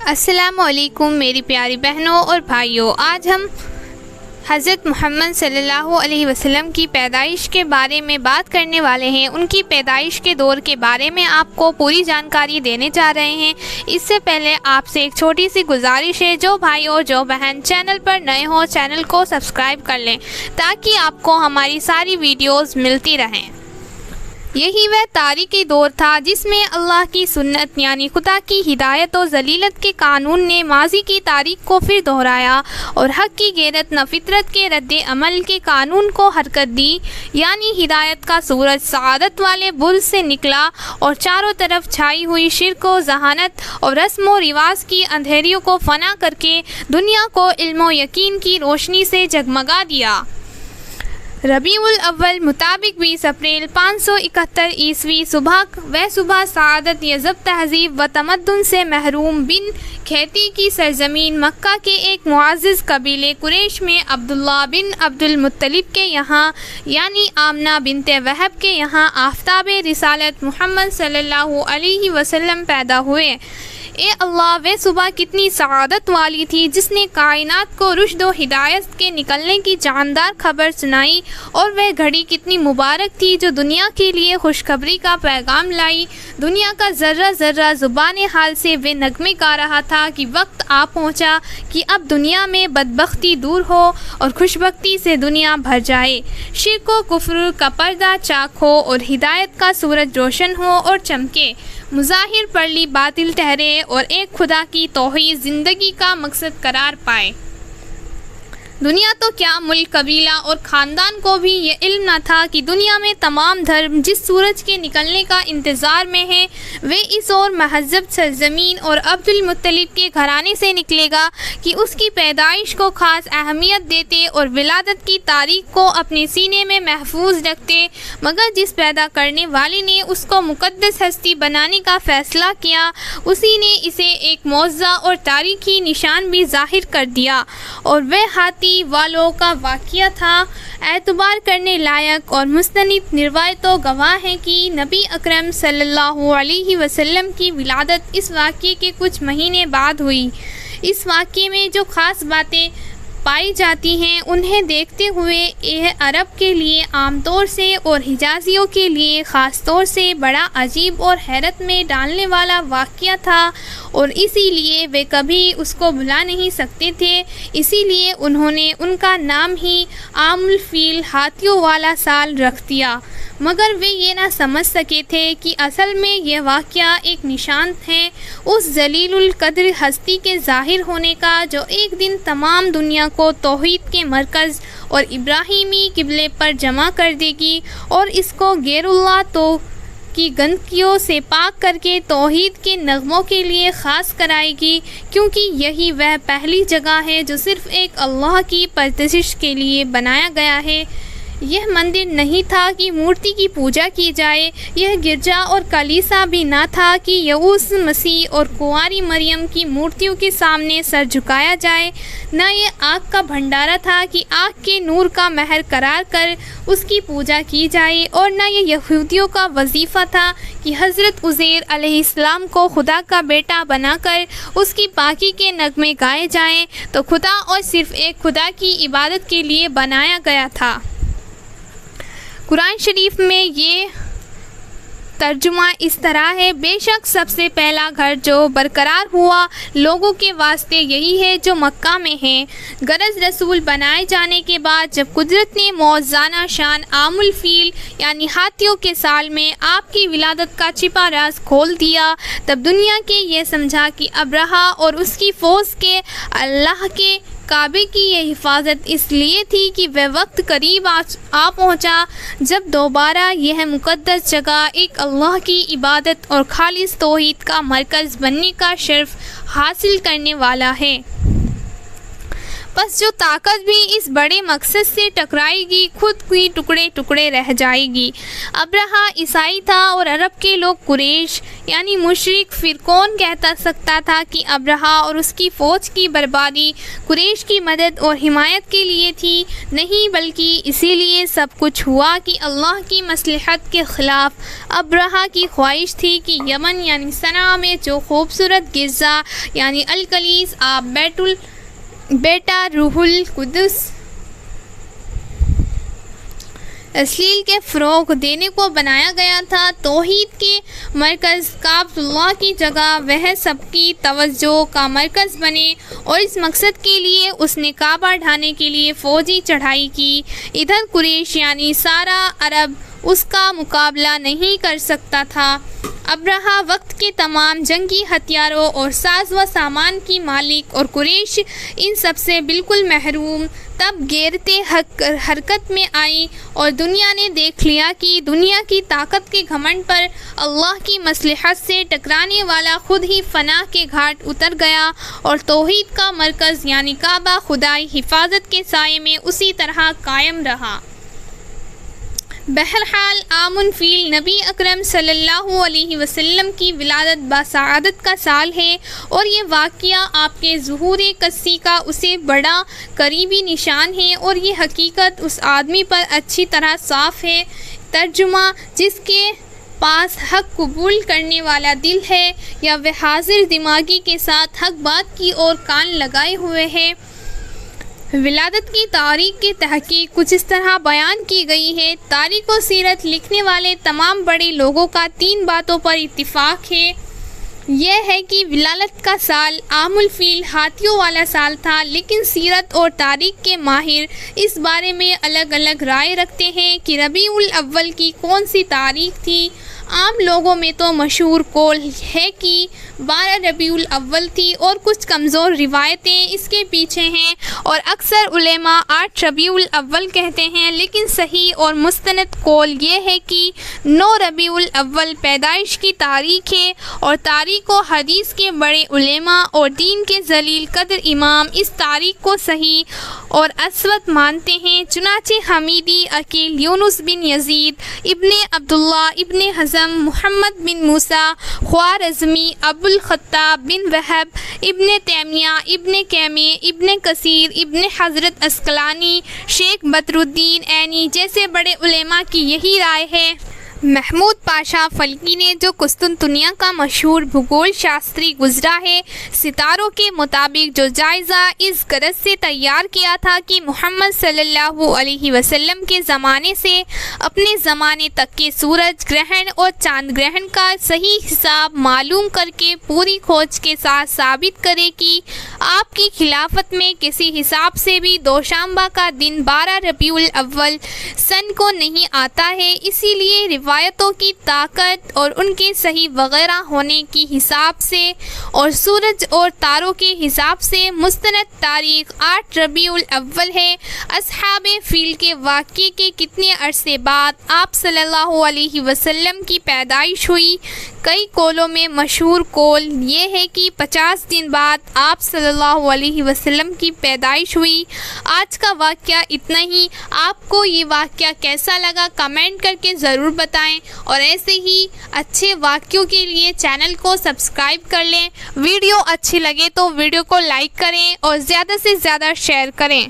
अस्सलामुअलैकुम मेरी प्यारी बहनों और भाइयों, आज हम हज़रत मोहम्मद सल्लल्लाहु अलैहि वसल्लम की पैदाइश के बारे में बात करने वाले हैं। उनकी पैदाइश के दौर के बारे में आपको पूरी जानकारी देने जा रहे हैं। इससे पहले आपसे एक छोटी सी गुजारिश है, जो भाई और जो बहन चैनल पर नए हो चैनल को सब्सक्राइब कर लें ताकि आपको हमारी सारी वीडियोज़ मिलती रहें। यही वह तारीख़ी दौर था जिसमें अल्लाह की सुन्नत यानी खुदा की हिदायत और जलीलत के कानून ने माजी की तारीख को फिर दोहराया और हक़ की गैरत न फितरत के रद्द अमल के कानून को हरकत दी। यानी हिदायत का सूरज सआदत वाले बुर्ज से निकला और चारों तरफ छाई हुई शिर्क व जहानत और रस्म व रिवाज की अंधेरियों को फना करके दुनिया को इल्म व यकीन की रोशनी से जगमगा दिया। रबीउल अव्वल मुताबिक 20 अप्रैल 571 ईस्वी सुबह सआदत यज़ब तहज़ीब व तमद्दुन से महरूम बिन खेती की सरजमीन मक्का के एक मुआज़्ज़िज़ कबीले कुरैश में अब्दुल्ला बिन अब्दुल मुत्तलिब के यहाँ यानी आमना बिनते वहब के यहाँ आफ्ताब रिसालत मोहम्मद सल्लल्लाहु अलैहि वसल्लम पैदा हुए। ए अल्लाह, वह सुबह कितनी सआदत वाली थी जिसने कायनात को रुश्द व हिदायत के निकलने की जानदार खबर सुनाई, और वह घड़ी कितनी मुबारक थी जो दुनिया के लिए खुशखबरी का पैगाम लाई। दुनिया का ज़र्रा ज़र्रा ज़ुबान हाल से वे नगमे गा रहा था कि वक्त आ पहुँचा कि अब दुनिया में बदबख्ती दूर हो और खुशबख्ती से दुनिया भर जाए, शिर्क व कुफ्र का पर्दा चाक हो और हिदायत का सूरज रोशन हो और चमके, मुज़ाहिर परली बातिल ठहरे और एक खुदा की तौहीद ज़िंदगी का मकसद करार पाए। दुनिया तो क्या, मुल्क, कबीला और ख़ानदान को भी ये इल्म न था कि दुनिया में तमाम धर्म जिस सूरज के निकलने का इंतज़ार में है वे इस और महज़ब सरज़मीन और अब्दुल मुत्तलिब के घराने से निकलेगा कि उसकी पैदाइश को ख़ास अहमियत देते और विलादत की तारीख़ को अपने सीने में महफूज रखते। मगर जिस पैदा करने वाले ने उसको मुक़द्दस हस्ती बनाने का फ़ैसला किया, उसी ने इसे एक मौज़ा और तारीख़ी निशान भी ज़ाहिर कर दिया, और वह हाथी वालों का वाक़या था। एतबार करने लायक और मुस्तनिद रिवायतों गवाह हैं कि नबी अकरम सल्लल्लाहु अलैहि वसल्लम की विलादत इस वाक़ये के कुछ महीने बाद हुई। इस वाक़ये में जो ख़ास बातें पाई जाती हैं उन्हें देखते हुए यह अरब के लिए आमतौर से और हिजाजियों के लिए ख़ास तौर से बड़ा अजीब और हैरत में डालने वाला वाक़या था, और इसीलिए वे कभी उसको भुला नहीं सकते थे। इसीलिए उन्होंने उनका नाम ही आमुल फ़ील हाथियों वाला साल रख दिया। मगर वे ये ना समझ सके थे कि असल में यह वाक़या एक निशान है उस जलीलुल कद्र हस्ती के ज़ाहिर होने का जो एक दिन तमाम दुनिया को तौहीद के मरकज़ और इब्राहिमी किबले पर जमा कर देगी और इसको गैरुल्लाह तो की गंदगियों से पाक करके तौहीद के नगमों के लिए ख़ास कराएगी, क्योंकि यही वह पहली जगह है जो सिर्फ़ एक अल्लाह की परस्तिश के लिए बनाया गया है। यह मंदिर नहीं था कि मूर्ति की पूजा की जाए, यह गिरजा और कलीसा भी ना था कि यऊस मसीह और कुंवारी मरियम की मूर्तियों के सामने सर झुकाया जाए, न यह आग का भंडारा था कि आग के नूर का महर करार कर उसकी पूजा की जाए, और न यह यहूदियों का वजीफ़ा था कि हज़रत उज़ैर अलैहिस्सलाम को खुदा का बेटा बनाकर उसकी पाकी के नगमे गाए जाएं, तो खुदा और सिर्फ़ एक खुदा की इबादत के लिए बनाया गया था। कुरान शरीफ में ये तर्जुमा इस तरह है, बेशक सबसे पहला घर जो बरकरार हुआ लोगों के वास्ते यही है जो मक्का में है। गरज रसूल बनाए जाने के बाद जब कुदरत ने मौज़ाना शान आमुल फ़ील यानी हाथियों के साल में आपकी विलादत का छिपा राज खोल दिया, तब दुनिया के ये समझा कि अब्रहा और उसकी फ़ौज के अल्लाह के काबे की यह हिफाजत इसलिए थी कि वह वक्त करीब आ पहुँचा जब दोबारा यह मुक़द्दस जगह एक अल्लाह की इबादत और खालिस तौहीद का मरकज़ बनने का शर्फ हासिल करने वाला है। बस जो ताकत भी इस बड़े मकसद से टकराएगी खुद की टुकड़े टुकड़े रह जाएगी। अब्रहा ईसाई था और अरब के लोग कुरैश यानी मुशरिक। फिर कौन कहता सकता था कि अब्रहा और उसकी फ़ौज की बर्बादी कुरैश की मदद और हिमायत के लिए थी? नहीं, बल्कि इसीलिए सब कुछ हुआ कि अल्लाह की मसलहत के ख़िलाफ़ अब्रहा की ख्वाहिश थी कि यमन यानी सना में जो खूबसूरत गिज़ा यानी अल-कलीस आप बेटा रूहुल कुदस असलील के फ़रोग़ देने को बनाया गया था। तौहीद के मरकज़ काबतुल्लाह की जगह वह सबकी तवज्जो का मरकज़ बने और इस मकसद के लिए उसने काबा ढाने के लिए फ़ौजी चढ़ाई की। इधर कुरैश यानी सारा अरब उसका मुकाबला नहीं कर सकता था। अब्रहा वक्त के तमाम जंगी हथियारों और साज व सामान की मालिक और कुरैश इन सब से बिल्कुल महरूम। तब गैरते हरकत में आई और दुनिया ने देख लिया कि दुनिया की ताकत के घमंड पर अल्लाह की मसलहत से टकराने वाला खुद ही फना के घाट उतर गया और तौहीद का मरकज़ यानी काबा खुदाई हिफाजत के साये में उसी तरह कायम रहा। बहरहाल आमुन फ़ील नबी अकरम सल्लल्लाहु अलैहि वसल्लम की विलादत बासआदत का साल है और ये वाक़या आपके ज़ुहूर कस्सी का उसे बड़ा करीबी निशान है और ये हकीकत उस आदमी पर अच्छी तरह साफ़ है। तर्जुमा, जिसके पास हक़ कबूल करने वाला दिल है या वह हाजिर दिमागी के साथ हक़ बात की ओर कान लगाए हुए है। विलादत की तारीख़ की तहक़ीक़ कुछ इस तरह बयान की गई है। तारीख़ व सीरत लिखने वाले तमाम बड़े लोगों का 3 बातों पर इत्तिफ़ाक़ है। यह है कि विलादत का साल आमुल फ़ील हाथियों वाला साल था, लेकिन सीरत और तारीख़ के माहिर इस बारे में अलग अलग राय रखते हैं कि रबीउल अव्वल की कौन सी तारीख़ थी। आम लोगों में तो मशहूर कौल है कि 12 रबीउल अव्वल थी और कुछ कमज़ोर रिवायतें इसके पीछे हैं और अक्सर उलेमा 8 रबीउल अव्वल कहते हैं, लेकिन सही और मुस्तनद कौल ये है कि 9 रबीउल अव्वल पैदाइश की तारीख़ है और तारीख़ व हदीस के बड़े उलेमा और दीन के जलील कदर इमाम इस तारीख़ को सही और अस्वत मानते हैं। चुनाचे हमीदी, अकील, यूनुस बिन यजीद, इब्ने अब्दुल्ला, इब्ने हज़म, मोहम्मद बिन मूसा, ख्वारज़मी, अबुल ख़त्ताब बिन वहब, इब्ने तैमिया, इब्ने कैमे, इब्ने कसीर, इब्ने हज़रत अस्क़लानी, शेख बदरुद्दीन ऐनी जैसे बड़े उलेमा की यही राय है। महमूद पाशा फ़ल्की ने जो कुस्तुनतुनिया का मशहूर भूगोल शास्त्री गुजरा है, सितारों के मुताबिक जो जायज़ा इस गरज से तैयार किया था कि मोहम्मद सल्लल्लाहु अलैहि वसल्लम के ज़माने से अपने ज़माने तक के सूरज ग्रहण और चांद ग्रहण का सही हिसाब मालूम करके पूरी खोज के साथ साबित करे कि आपकी खिलाफत में किसी हिसाब से भी दोशांबा का दिन 12 रबीउल अव्वल सन को नहीं आता है। इसीलिए रिवायतों की ताकत और उनके सही वगैरह होने की हिसाब से और सूरज और तारों के हिसाब से मुस्तनद तारीख़ 8 रबीउल अव्वल है। अस्हाबे फ़ील के वाक़ये के कितने अरसे बाद आप सल्लल्लाहु अलैहि वसल्लम की पैदाइश हुई? कई कौलों में मशहूर कौल ये है कि 50 दिन बाद आप सल्लल्लाहु अलैहि वसल्लम की पैदाइश हुई। आज का वाक़या इतना ही। आपको ये वाक़या कैसा लगा कमेंट करके ज़रूर बताएं और ऐसे ही अच्छे वाक़यों के लिए चैनल को सब्सक्राइब कर लें। वीडियो अच्छी लगे तो वीडियो को लाइक करें और ज़्यादा से ज़्यादा शेयर करें।